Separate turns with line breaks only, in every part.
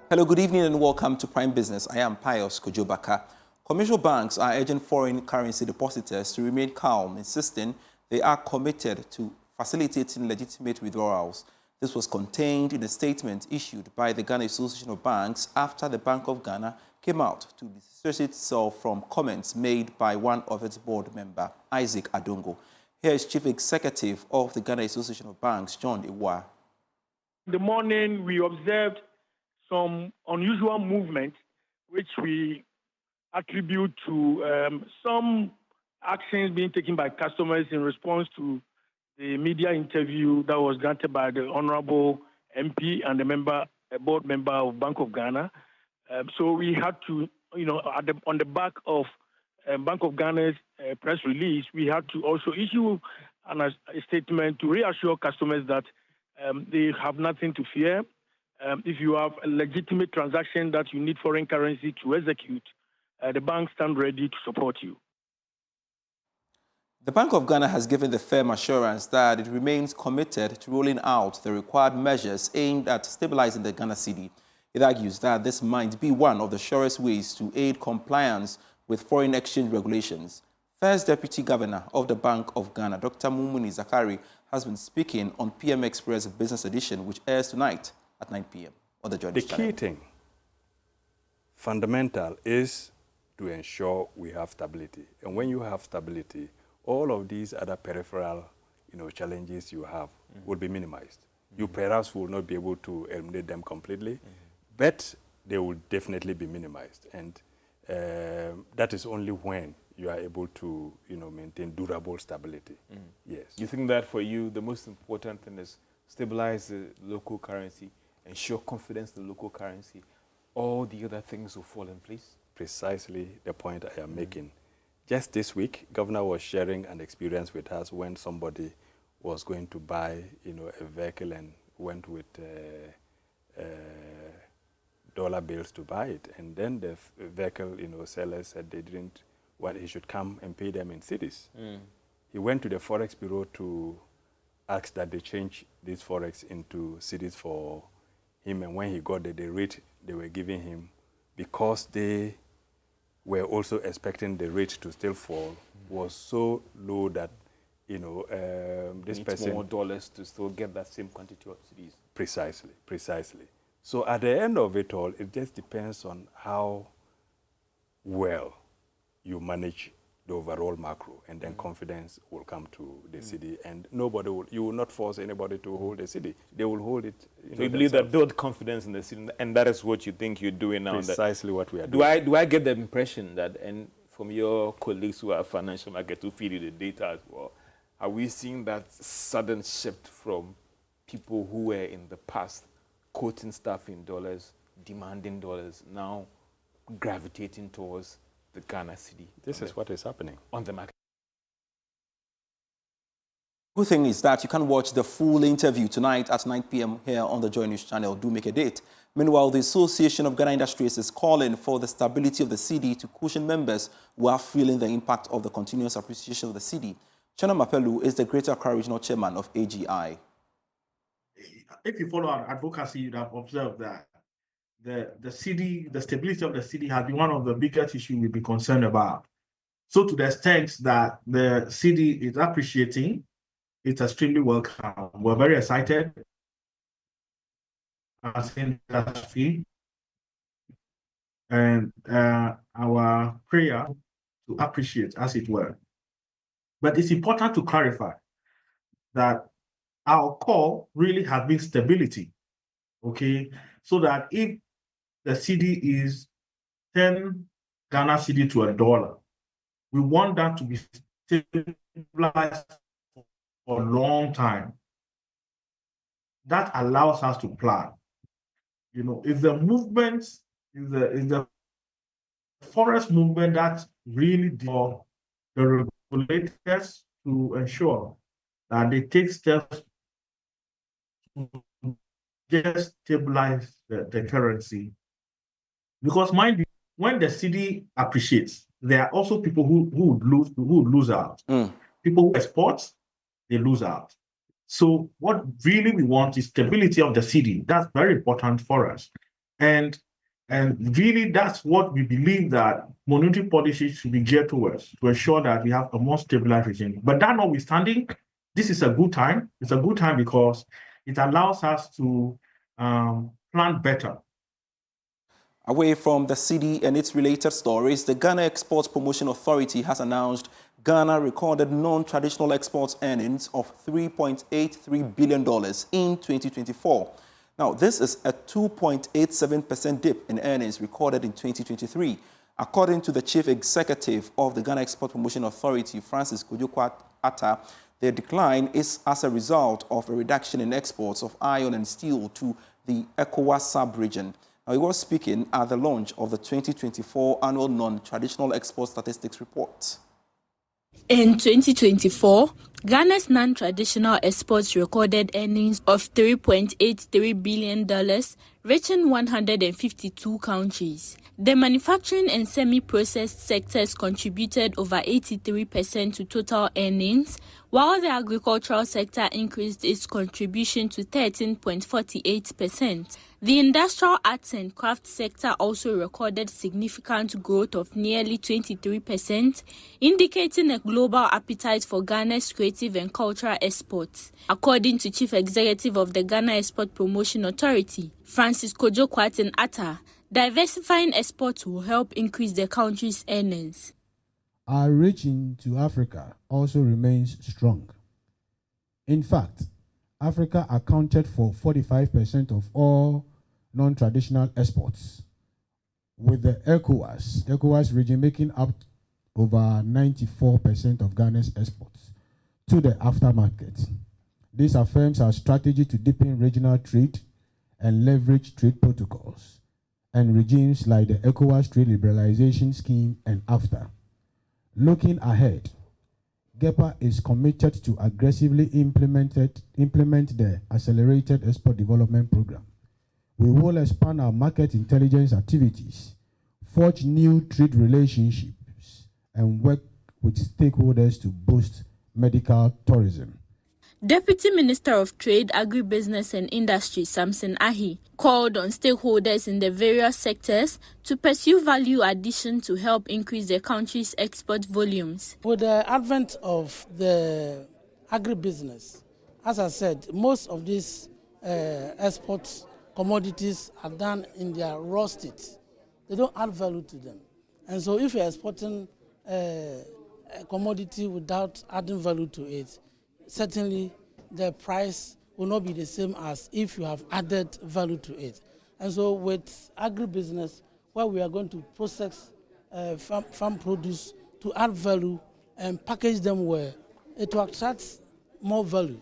Hello, good evening and welcome to Prime Business. I am Pius Kojobaka. Commercial banks are urging foreign currency depositors to remain calm, insisting they are committed to facilitating legitimate withdrawals. This was contained in a statement issued by the Ghana Association of Banks after the Bank of Ghana came out to dissociate itself from comments made by one of its board member, Isaac Adongo. Here is Chief Executive of the Ghana Association of Banks, John Iwa.
In the morning, we observed some unusual movement, which we attribute to some actions being taken by customers in response to the media interview that was granted by the Honorable MP and a board member of Bank of Ghana. So we had to, on the back of Bank of Ghana's press release, we had to also issue a statement to reassure customers that they have nothing to fear. If you have a legitimate transaction that you need foreign currency to execute, the bank stands ready to support you.
The Bank of Ghana has given the firm assurance that it remains committed to rolling out the required measures aimed at stabilizing the Ghana cedi. It argues that this might be one of the surest ways to aid compliance with foreign exchange regulations. First Deputy Governor of the Bank of Ghana, Dr. Mumuni Zakari, has been speaking on PM Express Business Edition, which airs tonight at 9 p.m. on the Journey channel.
The key thing, fundamental, is to ensure we have stability. And when you have stability, all of these other peripheral challenges you have will be minimized. You perhaps will not be able to eliminate them completely, but they will definitely be minimized. And that is only when you are able to maintain durable stability. Yes.
You think that for you, the most important thing is stabilize the local currency, ensure confidence in the local currency, all the other things will fall in place?
Precisely the point I am making. Just this week, Governor was sharing an experience with us when somebody was going to buy, a vehicle and went with dollar bills to buy it. And then the vehicle, seller said they didn't want, he should come and pay them in cedis. He went to the Forex Bureau to ask that they change this Forex into cedis for him. And when he got there, the rate they were giving him, because they were also expecting the rate to still fall, was so low that, this person...
more dollars to still get that same quantity of cedis.
Precisely, precisely. So at the end of it all, it just depends on how well you manage the overall macro, and then confidence will come to the cedi, and you will not force anybody to hold the cedi. They will hold it.
So you believe that build confidence in the cedi, and that is what you think you're doing now?
Precisely what we are doing.
Do I get the impression that, and from your colleagues who are financial market who feed you the data as well, are we seeing that sudden shift from people who were in the past quoting stuff in dollars, demanding dollars, now gravitating towards the Ghana cedi?
This is what is happening
on the market.
Good thing is that you can watch the full interview tonight at 9 p.m. here on the Joy News channel. Do make a date. Meanwhile, the Association of Ghana Industries is calling for the stability of the cedi to cushion members who are feeling the impact of the continuous appreciation of the cedi. Chana Mapelu is the Greater Accra Regional Chairman of AGI.
If you follow our advocacy, you'd have observed that the cedi, the stability of the cedi has been one of the biggest issues we've been concerned about. So to the extent that the cedi is appreciating, it's extremely welcome. We're very excited as industry, and our prayer to appreciate, as it were. But it's important to clarify that our core really has been stability, okay? So that if the cedi is 10 Ghana cedi to $1, we want that to be stabilized for a long time. That allows us to plan. If the movement, if the forest movement that really for the regulators to ensure that they take steps to just stabilize the currency. Because mind you, when the cedi appreciates, there are also people who would lose out. People who export, they lose out. So what really we want is stability of the cedi. That's very important for us. And really, that's what we believe that monetary policy should be geared towards, to ensure that we have a more stabilized regime. But that notwithstanding, this is a good time. It's a good time because it allows us to plan better.
Away from the cedi and its related stories, the Ghana Exports Promotion Authority has announced Ghana recorded non-traditional exports earnings of $3.83 billion in 2024. Now, this is a 2.87% dip in earnings recorded in 2023. According to the Chief Executive of the Ghana Export Promotion Authority, Francis Kojo-Atta, the decline is as a result of a reduction in exports of iron and steel to the ECOWAS sub-region. Now, he was speaking at the launch of the 2024 Annual Non-Traditional Export Statistics Report.
In 2024, Ghana's non-traditional exports recorded earnings of $3.83 billion, reaching 152 countries. The manufacturing and semi-processed sectors contributed over 83% to total earnings, while the agricultural sector increased its contribution to 13.48%. The industrial arts and crafts sector also recorded significant growth of nearly 23%, indicating a global appetite for Ghana's creative and cultural exports. According to Chief Executive of the Ghana Export Promotion Authority, Francis Kojo-Atta, diversifying exports will help increase the country's earnings.
Our reach into Africa also remains strong. In fact, Africa accounted for 45% of all non-traditional exports, with the ECOWAS region making up over 94% of Ghana's exports to the aftermarket. This affirms our strategy to deepen regional trade and leverage trade protocols and regimes like the ECOWAS Trade Liberalization Scheme and AFTA. Looking ahead, GEPA is committed to aggressively implement the Accelerated Export Development Program. We will expand our market intelligence activities, forge new trade relationships, and work with stakeholders to boost medical tourism.
Deputy Minister of Trade, Agribusiness and Industry, Samson Ahi, called on stakeholders in the various sectors to pursue value addition to help increase the country's export volumes.
With the advent of the agribusiness, as I said, most of these export commodities are done in their raw state. They don't add value to them. And so if you're exporting a commodity without adding value to it, certainly the price will not be the same as if you have added value to it. And so with agribusiness, where we are going to process farm produce to add value and package them well, it will attract more value.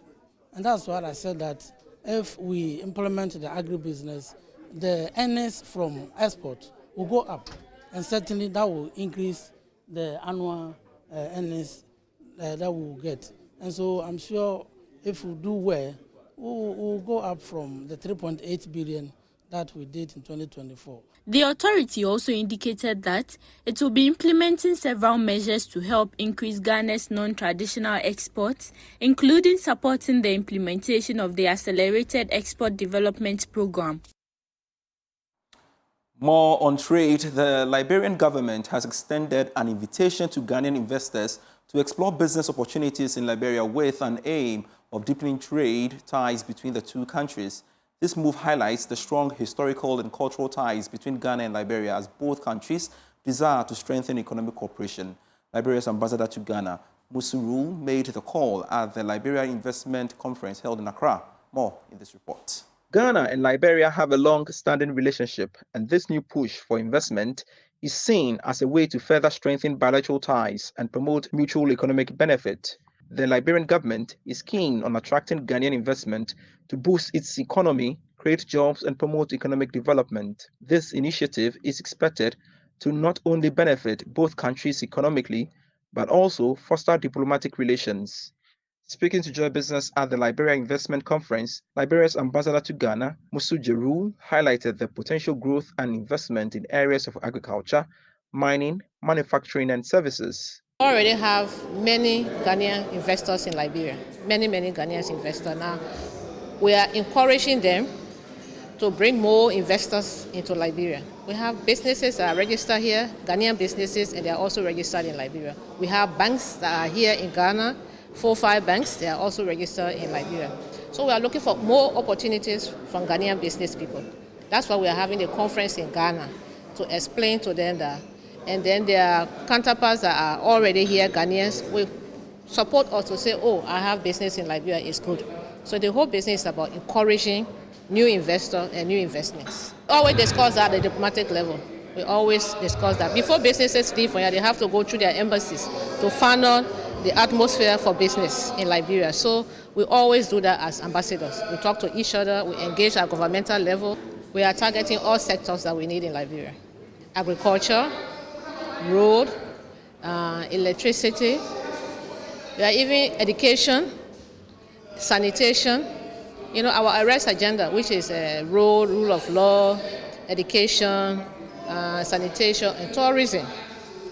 And that's why I said that if we implement the agribusiness, the earnings from export will go up. And certainly that will increase the annual earnings that we will get. And so I'm sure if we do well, we'll go up from the 3.8 billion that we did in 2024.
The authority also indicated that it will be implementing several measures to help increase Ghana's non-traditional exports, including supporting the implementation of the Accelerated Export Development Program.
More on trade, the Liberian government has extended an invitation to Ghanaian investors to explore business opportunities in Liberia with an aim of deepening trade ties between the two countries. This move highlights the strong historical and cultural ties between Ghana and Liberia as both countries desire to strengthen economic cooperation. Liberia's ambassador to Ghana, Musuru, made the call at the Liberia Investment Conference held in Accra. More in this report. Ghana and Liberia have a long-standing relationship, and this new push for investment is seen as a way to further strengthen bilateral ties and promote mutual economic benefit. The Liberian government is keen on attracting Ghanaian investment to boost its economy, create jobs, and promote economic development. This initiative is expected to not only benefit both countries economically, but also foster diplomatic relations. Speaking to Joy Business at the Liberia Investment Conference, Liberia's ambassador to Ghana, Musuru, highlighted the potential growth and investment in areas of agriculture, mining, manufacturing, and services.
We already have many Ghanaian investors in Liberia, many Ghanaian investors. Now, we are encouraging them to bring more investors into Liberia. We have businesses that are registered here, Ghanaian businesses, and they are also registered in Liberia. We have banks that are here in Ghana, 4 or 5 banks, they are also registered in Liberia. So we are looking for more opportunities from Ghanaian business people. That's why we are having a conference in Ghana to explain to them that. And then their counterparts that are already here, Ghanaians, will support us to say, oh, I have business in Liberia, it's good. So the whole business is about encouraging new investors and new investments. Always discuss that at the diplomatic level. We always discuss that. Before businesses leave from here, they have to go through their embassies to funnel the atmosphere for business in Liberia. So we always do that as ambassadors. We talk to each other, we engage at governmental level. We are targeting all sectors that we need in Liberia. Agriculture, road, electricity, we are even education, sanitation. You know, our arrest agenda, which is road, rule of law, education, sanitation, and tourism.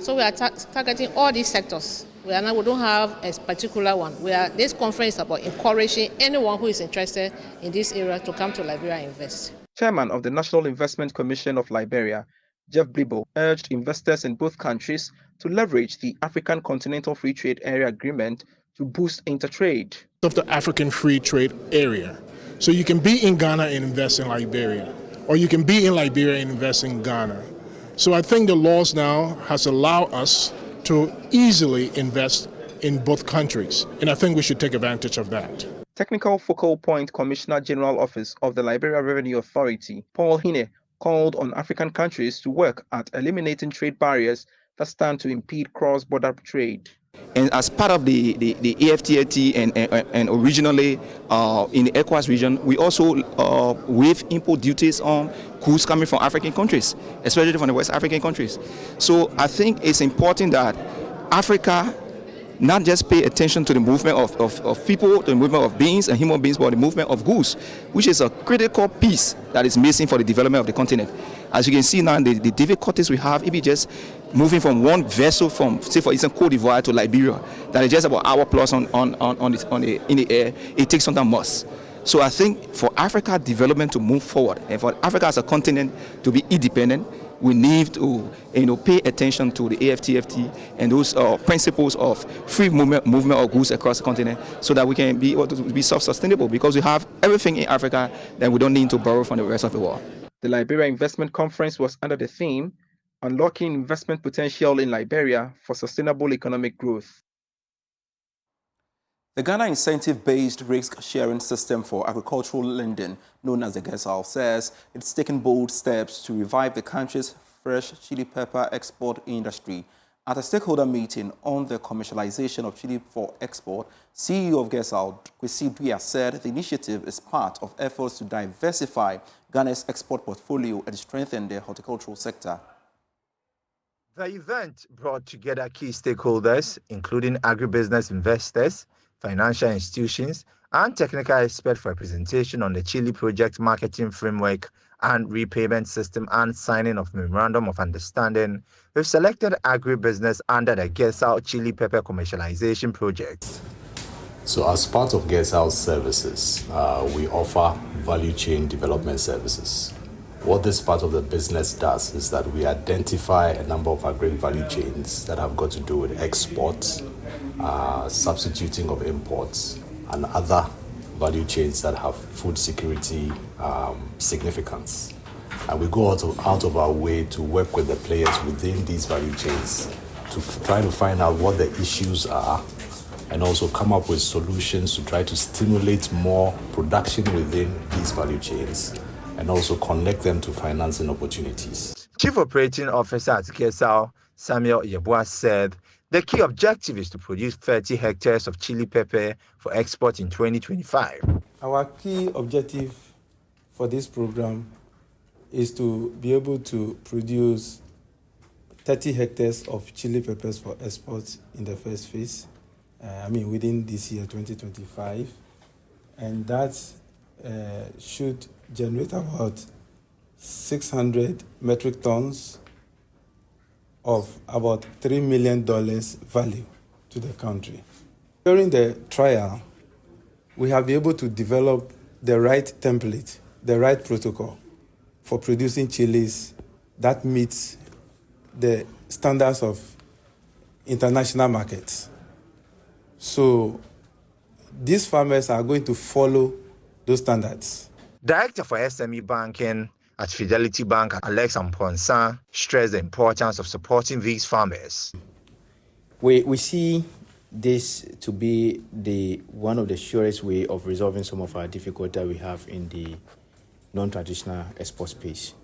So we are targeting all these sectors. We don't have a particular one. This conference is about encouraging anyone who is interested in this area to come to Liberia and invest.
Chairman of the National Investment Commission of Liberia, Jeff Blibo, urged investors in both countries to leverage the African Continental Free Trade Area Agreement to boost intertrade.
Of the African Free Trade Area. So you can be in Ghana and invest in Liberia, or you can be in Liberia and invest in Ghana. So I think the laws now has allowed us to easily invest in both countries, and I think we should take advantage of that.
Technical Focal Point Commissioner General Office of the Liberia Revenue Authority, Paul Hine, called on African countries to work at eliminating trade barriers that stand to impede cross-border trade.
And as part of the AfCFTA and originally in the ECOWAS region, we also waive import duties on goods coming from African countries, especially from the West African countries. So I think it's important that Africa not just pay attention to the movement of people, to the movement of beings and human beings, but the movement of goods, which is a critical piece that is missing for the development of the continent. As you can see now, the difficulties we have, if you just moving from one vessel from, say for instance, Cote d'Ivoire to Liberia, that is just about hour plus in the air, it takes some time most. So I think for Africa development to move forward, and for Africa as a continent to be independent, we need to pay attention to the AfCFTA and those principles of free movement of goods across the continent, so that we can be able to be self-sustainable, because we have everything in Africa that we don't need to borrow from the rest of the world.
The Liberia Investment Conference was under the theme, Unlocking Investment Potential in Liberia for Sustainable Economic Growth. The Ghana Incentive-Based Risk-Sharing System for Agricultural Lending, known as the gov't, says it's taken bold steps to revive the country's fresh chili pepper export industry. At a stakeholder meeting on the commercialization of chili for export, CEO of gov't, Kwesi Duya, said the initiative is part of efforts to diversify Ghana's export portfolio and strengthen the horticultural sector.
The event brought together key stakeholders, including agribusiness investors, financial institutions, and technical experts for a presentation on the chili project marketing framework and repayment system and signing of memorandum of understanding with selected agribusiness under the gov't chili pepper commercialization project.
So as part of gov't services, we offer value chain development services. What this part of the business does is that we identify a number of agri value chains that have got to do with exports, substituting of imports, and other value chains that have food security significance. And we go out of our way to work with the players within these value chains to try to find out what the issues are, and also come up with solutions to try to stimulate more production within these value chains, and also connect them to financing opportunities.
Chief Operating Officer at gov't, Samuel Yeboah, said the key objective is to produce 30 hectares of chili pepper for export in 2025.
Our key objective for this program is to be able to produce 30 hectares of chili peppers for export in the first phase, within this year, 2025. And that should generate about 600 metric tons of about $3 million value to the country. During the trial, we have been able to develop the right template the right protocol for producing chilies that meets the standards of international markets. So these farmers are going to follow those standards.
Director for SME Banking at Fidelity Bank, Alex Amponsan, stressed the importance of supporting these farmers.
We see this to be one of the surest way of resolving some of our difficulties that we have in the non-traditional export space.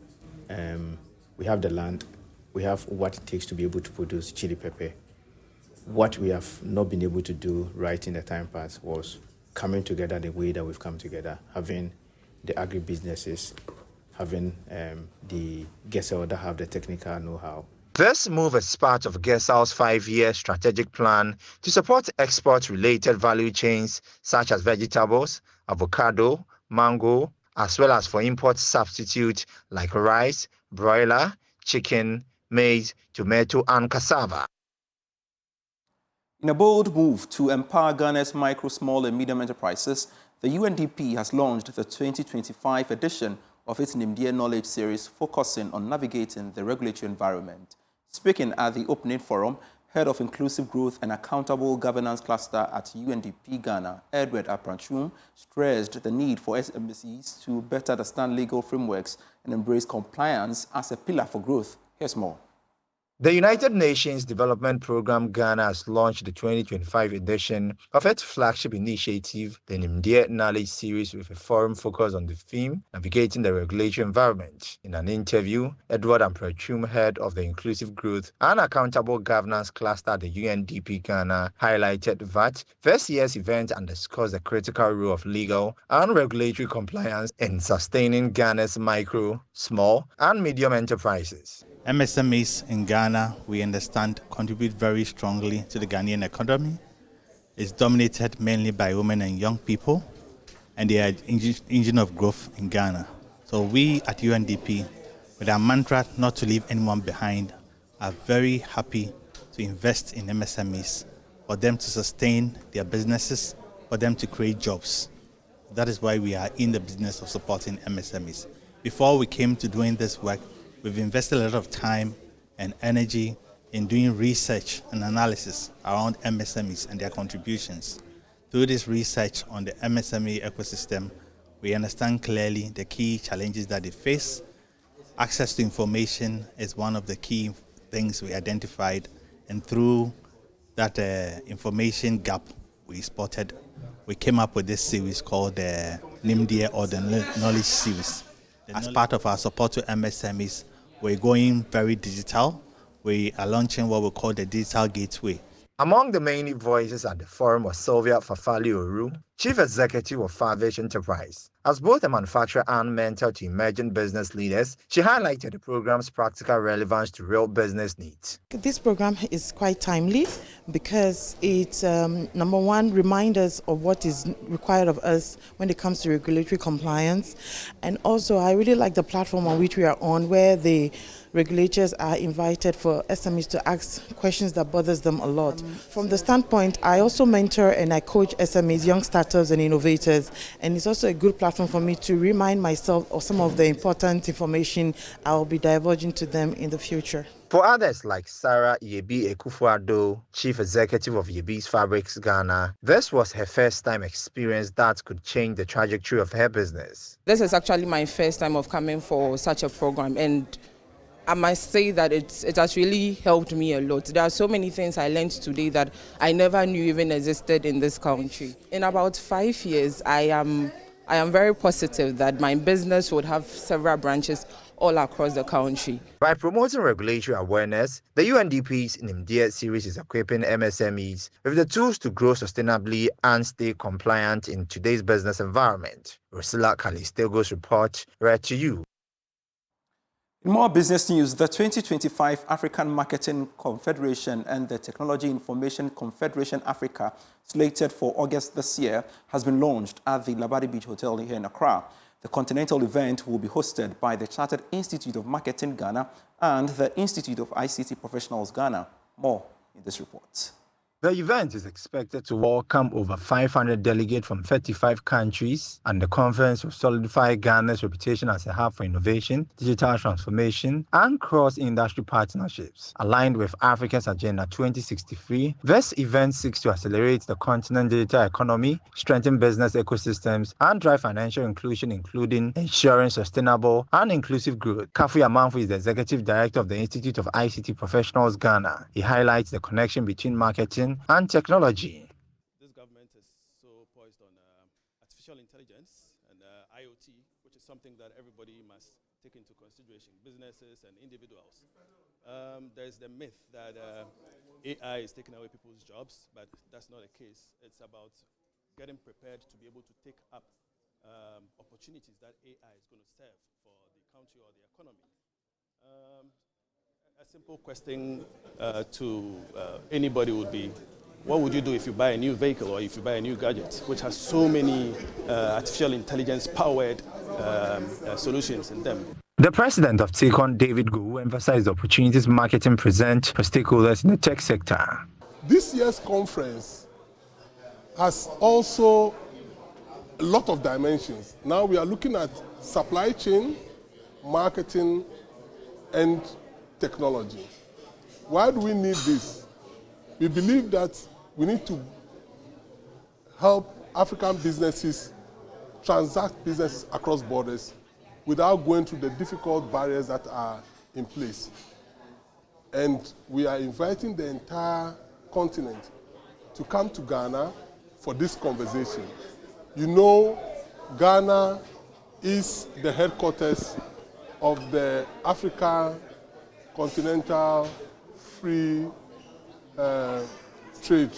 We have the land, we have what it takes to be able to produce chili pepper. What we have not been able to do right in the time past was coming together the way that we've come together, having the agri-businesses, having the gov't that have the technical know-how.
This move is part of govt's 5-year strategic plan to support export-related value chains such as vegetables, avocado, mango, as well as for import substitutes like rice, broiler, chicken, maize, tomato, and cassava.
In a bold move to empower Ghana's micro, small and medium enterprises, the UNDP has launched the 2025 edition of its Nimdeɛ Knowledge series focusing on navigating the regulatory environment. Speaking at the opening forum, Head of Inclusive Growth and Accountable Governance Cluster at UNDP Ghana, Edward Apranchum, stressed the need for MSMEs to better understand legal frameworks and embrace compliance as a pillar for growth. Here's more.
The United Nations Development Programme Ghana has launched the 2025 edition of its flagship initiative, the Nimdeɛ Knowledge series, with a forum focused on the theme, navigating the regulatory environment. In an interview, Edward Amprachum, head of the Inclusive Growth and Accountable Governance Cluster at the UNDP Ghana, highlighted that this year's event underscores the critical role of legal and regulatory compliance in sustaining Ghana's micro, small, and medium enterprises.
MSMEs in Ghana, we understand, contribute very strongly to the Ghanaian economy. It's dominated mainly by women and young people, and they are engine of growth in Ghana. So we at UNDP, with our mantra not to leave anyone behind, are very happy to invest in MSMEs, for them to sustain their businesses, for them to create jobs. That is why we are in the business of supporting MSMEs. Before we came to doing this work, we've invested a lot of time and energy in doing research and analysis around MSMEs and their contributions. Through this research on the MSME ecosystem, we understand clearly the key challenges that they face. Access to information is one of the key things we identified, and through that information gap we spotted, we came up with this series called the Nimdeɛ or the Knowledge series. As part of our support to MSMEs, we're going very digital. We are launching what we call the Digital Gateway.
Among the many voices at the forum was Sylvia Fafali-Oru, Chief Executive of Farvish Enterprise. As both a manufacturer and mentor to emerging business leaders, she highlighted the program's practical relevance to real business needs.
This program is quite timely because it, number one, reminds us of what is required of us when it comes to regulatory compliance. And also, I really like the platform on which we are on, where the regulators are invited for SMEs to ask questions that bothers them a lot. From the standpoint, I also mentor and I coach SMEs, young startups and innovators, and it's also a good platform for me to remind myself of some of the important information I will be divulging to them in the future.
For others like Sarah Yebi Ekufuado, Chief Executive of Yebi's Fabrics Ghana, this was her first time experience that could change the trajectory of her business.
This is actually my first time of coming for such a program, and I must say that it has really helped me a lot. There are so many things I learned today that I never knew even existed in this country. In about 5 years, I am very positive that my business would have several branches all across the country.
By promoting regulatory awareness, the UNDP's Nimdeɛ series is equipping MSMEs with the tools to grow sustainably and stay compliant in today's business environment. Ursula Kalistego's report read to you.
In more business news, the 2025 African Marketing Confederation and the Technology Information Confederation Africa, slated for August this year, has been launched at the Labadi Beach Hotel here in Accra. The continental event will be hosted by the Chartered Institute of Marketing Ghana and the Institute of ICT Professionals Ghana. More in this report.
The event is expected to welcome over 500 delegates from 35 countries, and the conference will solidify Ghana's reputation as a hub for innovation, digital transformation, and cross-industry partnerships. Aligned with Africa's Agenda 2063, this event seeks to accelerate the continent's digital economy, strengthen business ecosystems, and drive financial inclusion, including ensuring sustainable and inclusive growth. Kafu Amanfu is the Executive Director of the Institute of ICT Professionals, Ghana. He highlights the connection between marketing and technology.
This government is so poised on artificial intelligence and IoT, which is something that everybody must take into consideration, businesses and individuals. There's the myth that AI is taking away people's jobs, but that's not the case. It's about getting prepared to be able to take up opportunities that AI is going to serve for the country or the economy. A simple question to anybody would be, what would you do if you buy a new vehicle or if you buy a new gadget, which has so many artificial intelligence-powered solutions in them?
The president of TAKON, David Gu, emphasized the opportunities marketing present for stakeholders in the tech sector.
This year's conference has also a lot of dimensions. Now we are looking at supply chain, marketing, and technology. Why do we need this? We believe that we need to help African businesses transact business across borders without going through the difficult barriers that are in place. And we are inviting the entire continent to come to Ghana for this conversation. You know, Ghana is the headquarters of the Africa Continental Free Trade.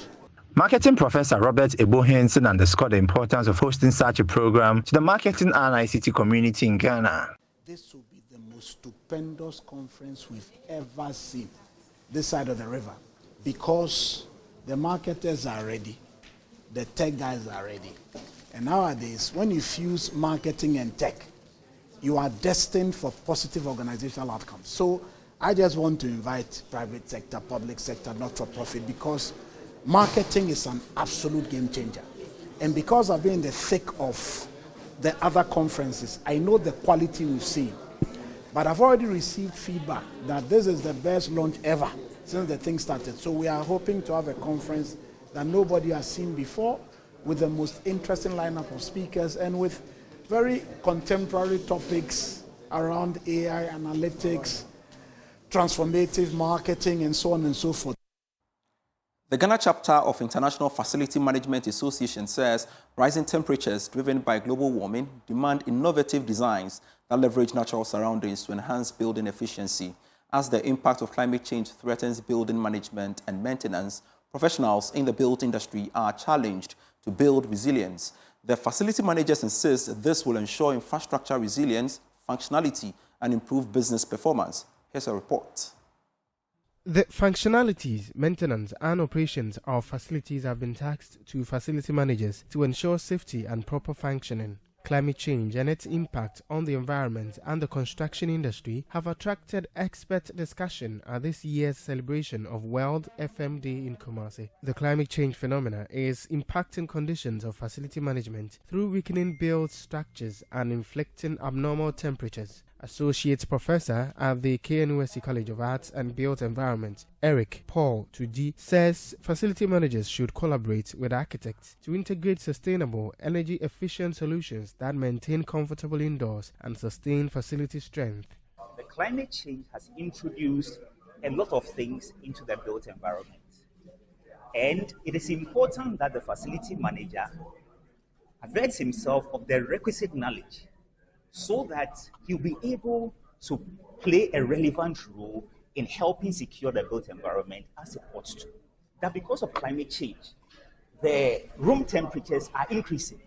Marketing Professor Robert Ebo-Henson underscored the importance of hosting such a program to the marketing and ICT community in Ghana.
This will be the most stupendous conference we've ever seen this side of the river, because the marketers are ready, the tech guys are ready. And nowadays, when you fuse marketing and tech, you are destined for positive organizational outcomes. So I just want to invite private sector, public sector, not-for-profit, because marketing is an absolute game changer. And because I've been in the thick of the other conferences, I know the quality we've seen. But I've already received feedback that this is the best launch ever since the thing started. So we are hoping to have a conference that nobody has seen before, with the most interesting lineup of speakers and with very contemporary topics around AI, analytics, transformative marketing, and so on and so forth.
The Ghana chapter of International Facility Management Association says rising temperatures driven by global warming demand innovative designs that leverage natural surroundings to enhance building efficiency. As the impact of climate change threatens building management and maintenance, professionals in the built industry are challenged to build resilience. The facility managers insist this will ensure infrastructure resilience, functionality, and improve business performance. Here's a report.
The functionalities, maintenance, and operations of facilities have been tasked to facility managers to ensure safety and proper functioning. Climate change and its impact on the environment and the construction industry have attracted expert discussion at this year's celebration of World FM Day in Kumasi. The climate change phenomena is impacting conditions of facility management through weakening built structures and inflicting abnormal temperatures. Associate Professor at the KNUST College of Arts and Built Environment, Eric Paul Tuji, says facility managers should collaborate with architects to integrate sustainable, energy-efficient solutions that maintain comfortable indoors and sustain facility strength.
The climate change has introduced a lot of things into the built environment. And it is important that the facility manager avails himself of the requisite knowledge so that he'll be able to play a relevant role in helping secure the built environment as it ought to. That because of climate change, the room temperatures are increasing.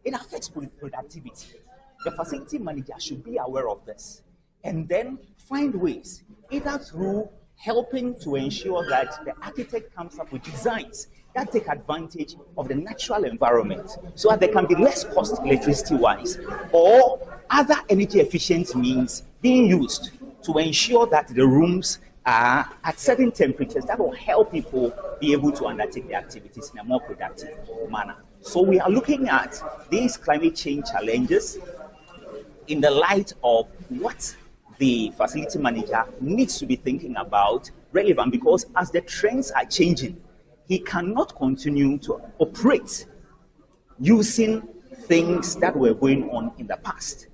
It affects productivity. The facility manager should be aware of this and then find ways, either through helping to ensure that the architect comes up with designs that take advantage of the natural environment so that there can be less cost electricity-wise, or other energy-efficient means being used to ensure that the rooms are at certain temperatures that will help people be able to undertake their activities in a more productive manner. So we are looking at these climate change challenges in the light of what the facility manager needs to be thinking about relevant, because as the trends are changing, he cannot continue to operate using things that were going on in the past.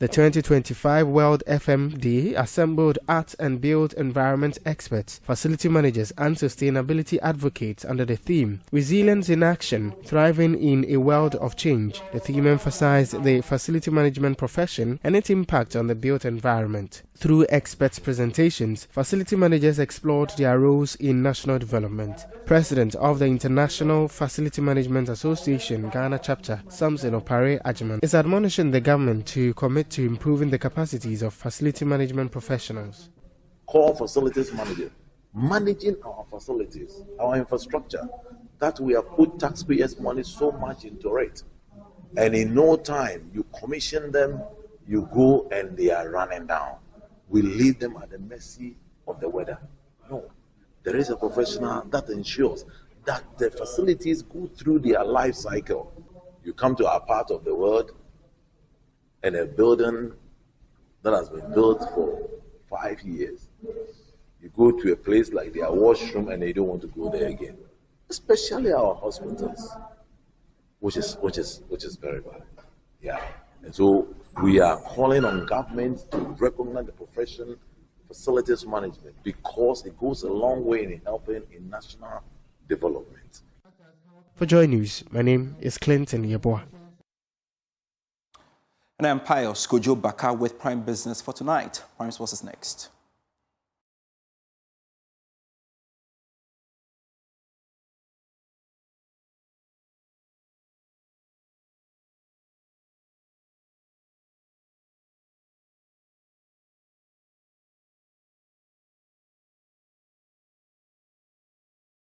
The 2025 World FM Day assembled art and built environment experts, facility managers and sustainability advocates under the theme Resilience in Action, Thriving in a World of Change. The theme emphasized the facility management profession and its impact on the built environment. Through experts' presentations, facility managers explored their roles in national development. President of the International Facility Management Association Ghana chapter, Samson Opare Ajiman, is admonishing the government to commit to improving the capacities of facility management professionals.
Core facilities manager, managing our facilities, our infrastructure, that we have put taxpayers' money so much into it. And in no time, you commission them, you go and they are running down. We leave them at the mercy of the weather. No, there is a professional that ensures that the facilities go through their life cycle. You come to our part of the world, and a building that has been built for 5 years, you go to a place like their washroom and they don't want to go there again. Especially our hospitals, which is very bad. Yeah. And so we are calling on government to recognize the profession facilities management, because it goes a long way in helping in national development.
For Joy News, my name is Clinton Yeboah.
And I'm Pius Kojo Baka with Prime Business for tonight. Prime Sports is next.